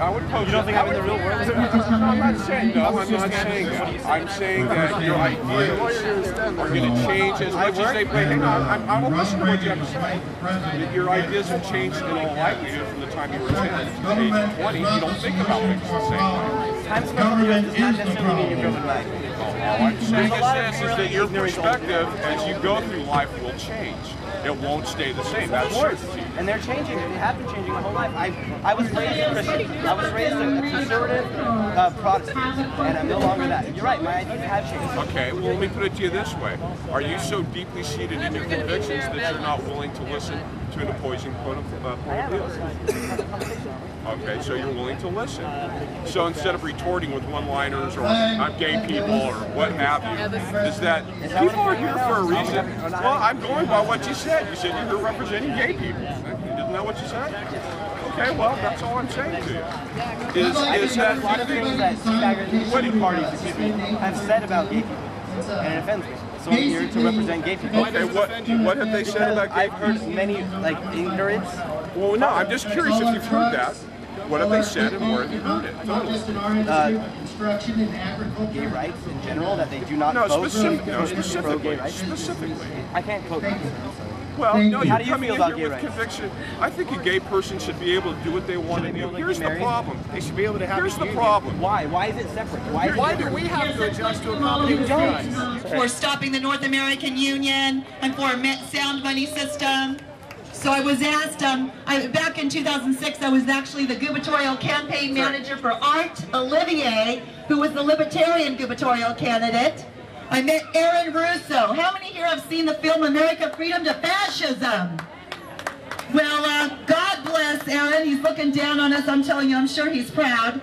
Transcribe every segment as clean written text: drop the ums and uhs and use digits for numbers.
I would oppose. You don't think I'm in the real world? I'm not saying no. I'm not saying that. I'm saying that your ideas are going to change as much as they play. Hang on, I will listen to what you have to say. That your ideas have changed in all likelihood from the time you were 10 to the age of 20. You don't think about things the same. Time spent with does not necessarily mean you're driven back. All I'm saying is that your perspective as you go through life will change. It won't stay the same. That's certainty. And they're changing. They have been changing my whole life. I was raised a Christian. I was raised a conservative Protestant, and I'm no longer that. You're right. My ideas have changed. Okay. Well, let me put it to you this way: are you so deeply seated in your convictions that you're not willing to listen to an opposing point of view? Okay, so you're willing to listen. So instead of retorting with one-liners or I'm gay people or what have you, is that people are here for a reason? Well, I'm going by what you said. You said you're representing gay people. Isn't that what you said? Okay, well, that's all I'm saying to you. Is that a lot of things that Tea Parties, have said about gay people, and it offends me. So I'm here to represent gay people. Okay, what have they said about gay people? I've heard many, like, ignorance. Well, no, I'm just curious if you've heard that. What have they said and where have you heard it? Gay rights in general, that they do not vote pro gay rights. Specifically. I can't quote them. Well, no, How you're do you coming feel in about here gay with rights? conviction. I think a gay person should be able to do what they want to do. Here's the problem. They should be able to have Here's the problem. Why? Why is it separate? Why do we have to adjust to accommodate you guys? For stopping the North American Union and for a sound money system. So I was asked, back in 2006, I was actually the gubernatorial campaign manager for Art Olivier, who was the Libertarian gubernatorial candidate. I met Aaron Russo. How many here have seen the film America Freedom to Fascism? Well, God bless Aaron. He's looking down on us. I'm telling you, I'm sure he's proud.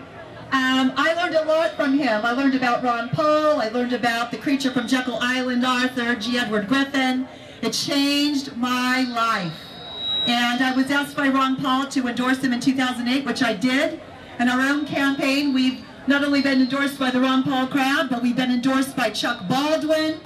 I learned a lot from him. I learned about Ron Paul. I learned about the creature from Jekyll Island, Arthur, G. Edward Griffin. It changed my life. And I was asked by Ron Paul to endorse him in 2008, which I did. In our own campaign, we've not only been endorsed by the Ron Paul crowd, but we've been endorsed by Chuck Baldwin.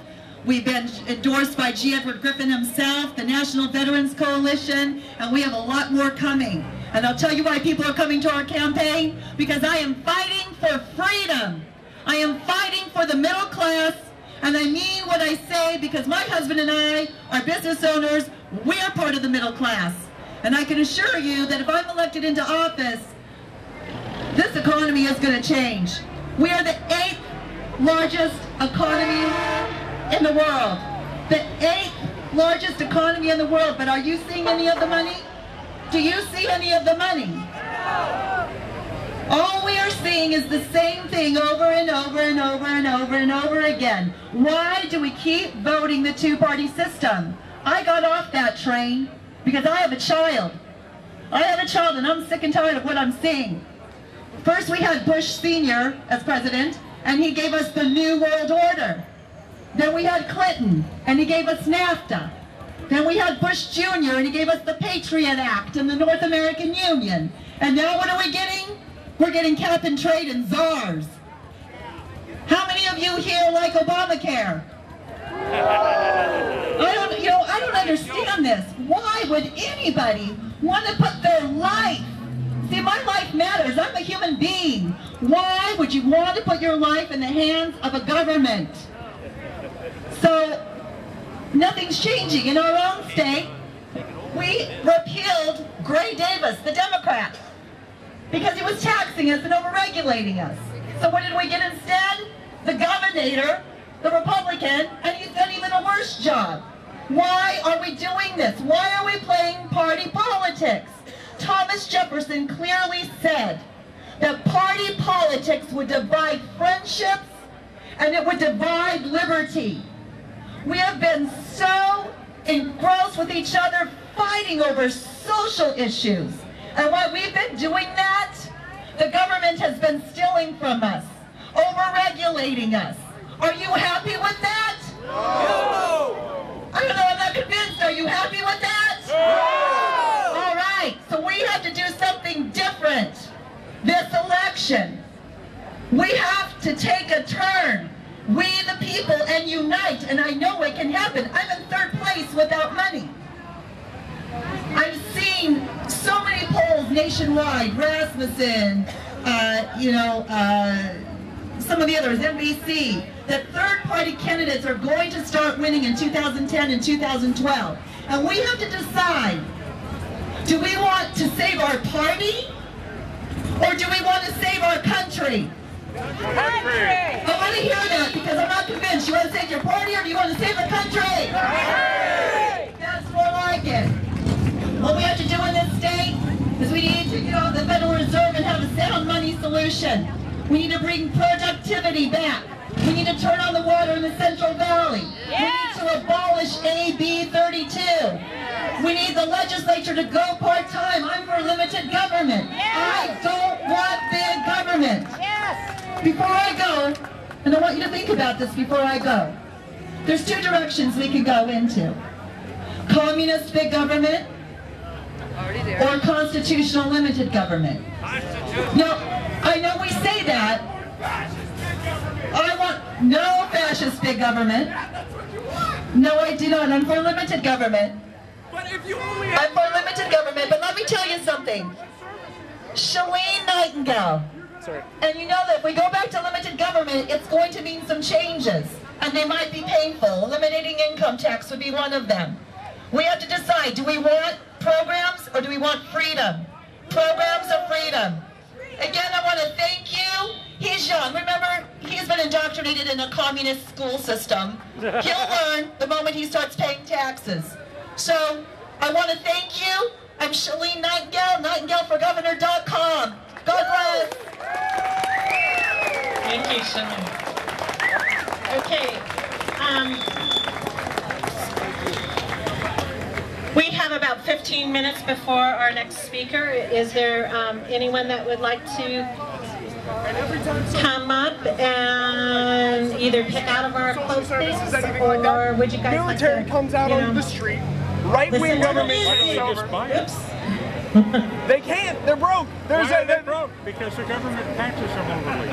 We've been endorsed by G. Edward Griffin himself, the National Veterans Coalition, and we have a lot more coming. And I'll tell you why people are coming to our campaign, because I am fighting for freedom. I am fighting for the middle class, and I mean what I say, because my husband and I are business owners. We're part of the middle class. And I can assure you that if I'm elected into office, this economy is going to change. We are the 8th largest economy in the world. The 8th largest economy in the world. But are you seeing any of the money? Do you see any of the money? All we are seeing is the same thing over and over and over and over and over again. Why do we keep voting the two-party system? I got off that train because I have a child. I have a child and I'm sick and tired of what I'm seeing. First we had Bush Sr. as president, and he gave us the New World Order. Then we had Clinton, and he gave us NAFTA. Then we had Bush Jr., and he gave us the Patriot Act and the North American Union. And now what are we getting? We're getting cap and trade and czars. How many of you here like Obamacare? I don't understand this. Why would anybody want to put their life? See, my life matters. I'm a human being. Why would you want to put your life in the hands of a government? So, nothing's changing. In our own state, we repealed Gray Davis, the Democrat, because he was taxing us and overregulating us. So what did we get instead? The governor, the Republican, and he's done even a worse job. Why are we doing this? Why are we playing party politics? Thomas Jefferson clearly said that party politics would divide friendships and it would divide liberty. We have been so engrossed with each other fighting over social issues. And while we've been doing that, the government has been stealing from us, overregulating us. Are you happy with that? No! I don't know, I'm not convinced. Are you happy with that? No! All right, so we have to do something different this election. We have to take a turn, we the people, and unite, and I know it can happen. I'm in 3rd place without money. I'm seeing seen so many polls nationwide, Rasmussen, some of the others, NBC, that third-party candidates are going to start winning in 2010 and 2012. And we have to decide, do we want to save our party, or do we want to save our country? Country! I want to hear that, because I'm not convinced. You want to save your party, or do you want to save the country? Country! That's more like it. What we have to do in this state is we need to go to the Federal Reserve and have a sound money solution. We need to bring productivity back. We need to turn on the water in the Central Valley. We need to abolish AB 32. We need the legislature to go part-time. I'm for limited government. I don't want big government. Before I go, and I want you to think about this before I go, there's two directions we can go into. Communist big government or constitutional limited government. No, I know we say that. I want no fascist big government. No, I do not. I'm for limited government. I'm for limited government, but let me tell you something. Shalene Nightingale. And you know that if we go back to limited government, it's going to mean some changes. And they might be painful. Eliminating income tax would be one of them. We have to decide, do we want programs or do we want freedom? Programs or freedom? Again, I want to thank you. He's young. Remember, he's been indoctrinated in a communist school system. He'll learn the moment he starts paying taxes. So, I want to thank you. I'm Shalene Nightingale, nightingaleforgovernor.com. God bless. Thank you, Shalene. Okay. We have about 15 minutes before our next speaker. Is there anyone that would like to come up and either pick out of our closed spaces, or would you guys like to, military comes out on the street, right-wing government takes over. They can't. They're broke. They're broke because the government taxes them overly.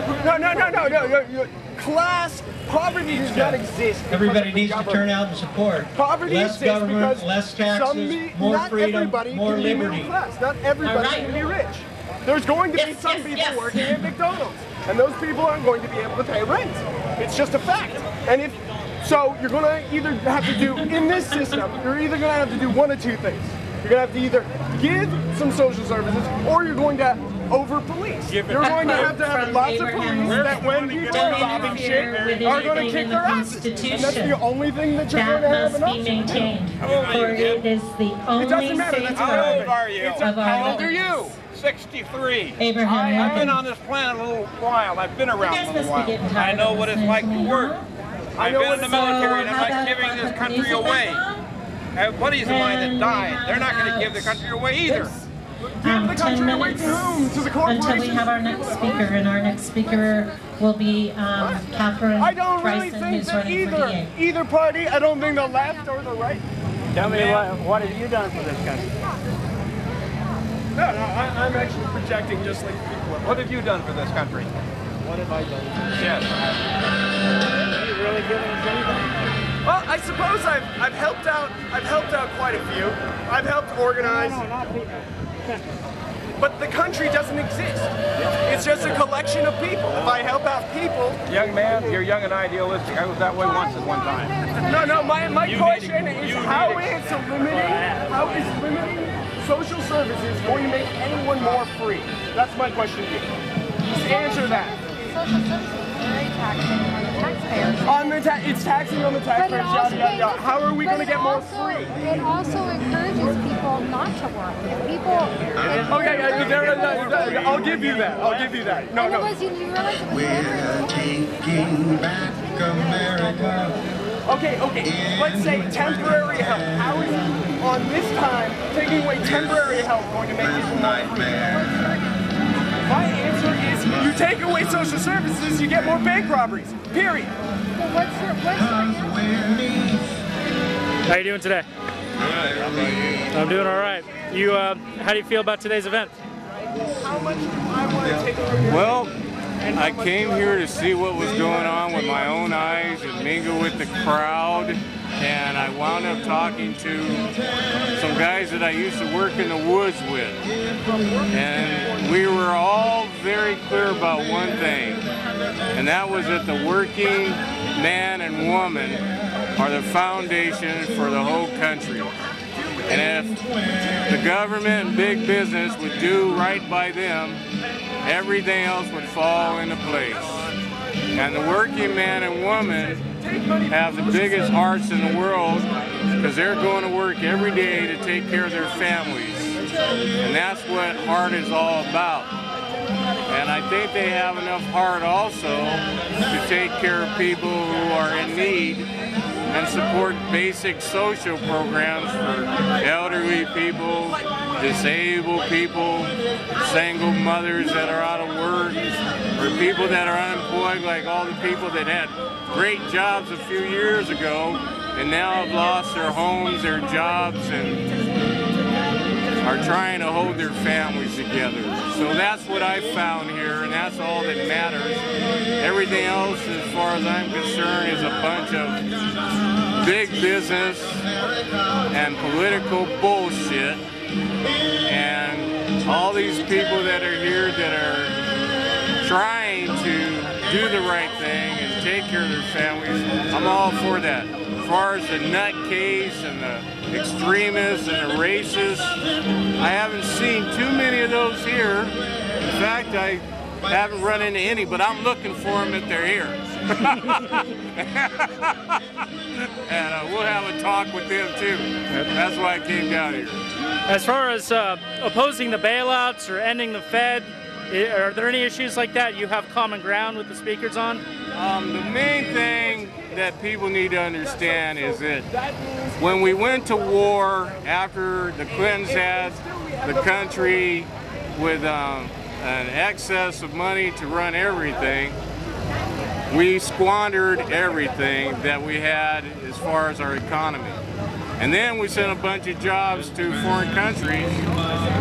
No. Class poverty does not exist. Everybody needs to turn out and support. Poverty less government, less taxes, more freedom, more liberty. Not everybody can be rich. There's going to be some people working at McDonald's, and those people aren't going to be able to pay rent. It's just a fact. And if so, you're going to either have to do in this system. You're either going to have to do one of two things. You're going to have to either give some social services, or you're going to over-police. You're going to have lots of police that when people are robbing shit are going to kick their asses. And that's the only thing that you're going to have an option. maintained. For it is the only safeguard How old are you? of our How old are lives. you? 63. Abraham I've been Lincoln. on this planet a little while. I've been You around guys for a must be while. getting I tired know of what it's listening like to to me work. now. I've been in the military and how I'm not about giving if I this put country music away. back on? I have buddies of mine that died. They're not going to give the country away either. 10 minutes until we have our next speaker, and our next speaker will be Catherine I don't really Bryson, think who's that running for DA. either party, I don't think the left or the right. Tell me what have you done for this country? No, I'm actually projecting just like people. What have you done for this country? What have I done? Yes. Are you really giving us anything? Well, I suppose I've helped out quite a few. I've helped organize. No, not people. But the country doesn't exist. It's just a collection of people. If I help out people... Young man, you're young and idealistic. I was that way once at one time. No, my question is how is limiting social services going to make anyone more free? That's my question to you. Just answer that. Social services is very taxing on the taxpayers. It's taxing on the taxpayers, yada, yada, yada. How are we going to get more free? It also encourages people not to work. If people... Okay, I'll give you that. I'll give you that. No. Otherwise, you realize it was We're taking back America. Okay. Let's say temporary help. How is on this time taking away temporary help going to make people more free? My answer is you take away social services, you get more bank robberies. Period. Well, what's your answer? How you doing today? I'm doing all right. You, how do you feel about today's event? How much do I want to take away? Well, I came here to see what was going on with my own eyes and mingle with the crowd. and I wound up talking to some guys that I used to work in the woods with. And we were all very clear about one thing, and that was that the working man and woman are the foundation for the whole country. And if the government and big business would do right by them, everything else would fall into place. And the working man and woman have the biggest hearts in the world because they're going to work every day to take care of their families. And that's what heart is all about. And I think they have enough heart also to take care of people who are in need and support basic social programs for elderly people, disabled people, single mothers that are out of work, or people that are unemployed, like all the people that had great jobs a few years ago and now have lost their homes, their jobs, and are trying to hold their families together. So that's what I found here, and that's all that matters. Everything else, as far as I'm concerned, is a bunch of big business and political bullshit. And all these people that are here that are trying to do the right thing and take care of their families, I'm all for that. As far as the nutcase and the extremists and the racists, I haven't seen too many of those here. In fact, I haven't run into any, but I'm looking for them if they're here. And we'll have a talk with them too. That's why I came down here. As far as opposing the bailouts or ending the Fed, are there any issues like that you have common ground with the speakers on? The main thing that people need to understand is that when we went to war after the Clintons had the country with an excess of money to run everything, we squandered everything that we had as far as our economy. And then we sent a bunch of jobs to foreign countries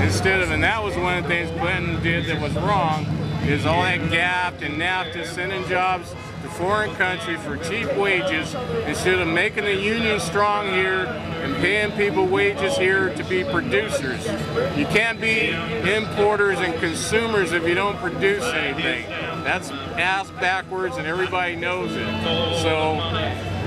instead of, and that was one of the things Clinton did that was wrong, is all that GAP and NAFTA, sending jobs to foreign countries for cheap wages instead of making the union strong here and paying people wages here to be producers. You can't be importers and consumers if you don't produce anything. That's ass backwards and everybody knows it. So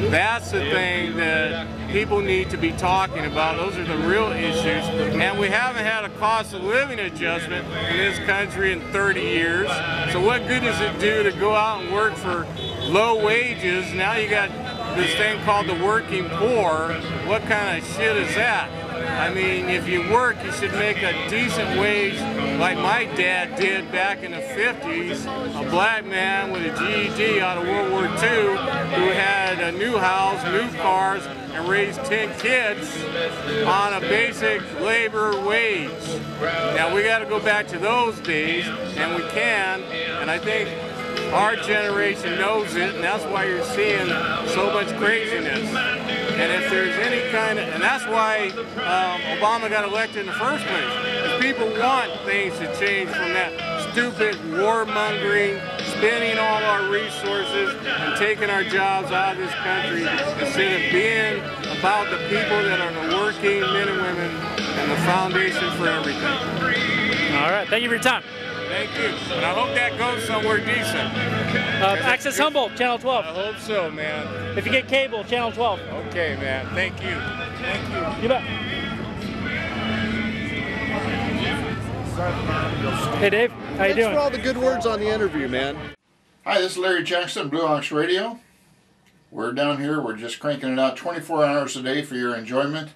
that's the thing that people need to be talking about. Those are the real issues. And we haven't had a cost of living adjustment in this country in 30 years. So what good does it do to go out and work for low wages? Now you got this thing called the working poor. What kind of shit is that? I mean, if you work, you should make a decent wage like my dad did back in the 50s, a black man with a GED out of World War II who had a new house, new cars, and raised 10 kids on a basic labor wage. Now we got to go back to those days, and we can, and I think our generation knows it, and that's why you're seeing so much craziness. And if there's any kind of, and that's why Obama got elected in the first place. Because people want things to change from that stupid warmongering, spending all our resources and taking our jobs out of this country instead of being about the people that are the working men and women and the foundation for everything. All right, thank you for your time. Thank you. And I hope that goes somewhere decent. Access Humboldt, Channel 12. I hope so, man. If you get cable, Channel 12. Okay, man. Thank you. Thank you. You bet. Hey, Dave. How you doing? Thanks for all the good words on the interview, man. Hi, this is Larry Jackson, Blue Ox Radio. We're down here. We're just cranking it out 24 hours a day for your enjoyment.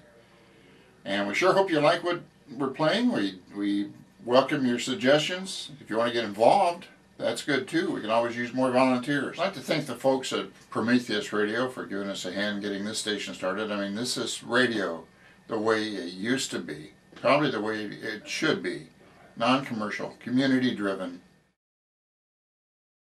And we sure hope you like what we're playing. We welcome your suggestions. If you want to get involved, that's good too. We can always use more volunteers. I'd like to thank the folks at Prometheus Radio for giving us a hand getting this station started. I mean, this is radio the way it used to be. Probably the way it should be. Non-commercial, community-driven,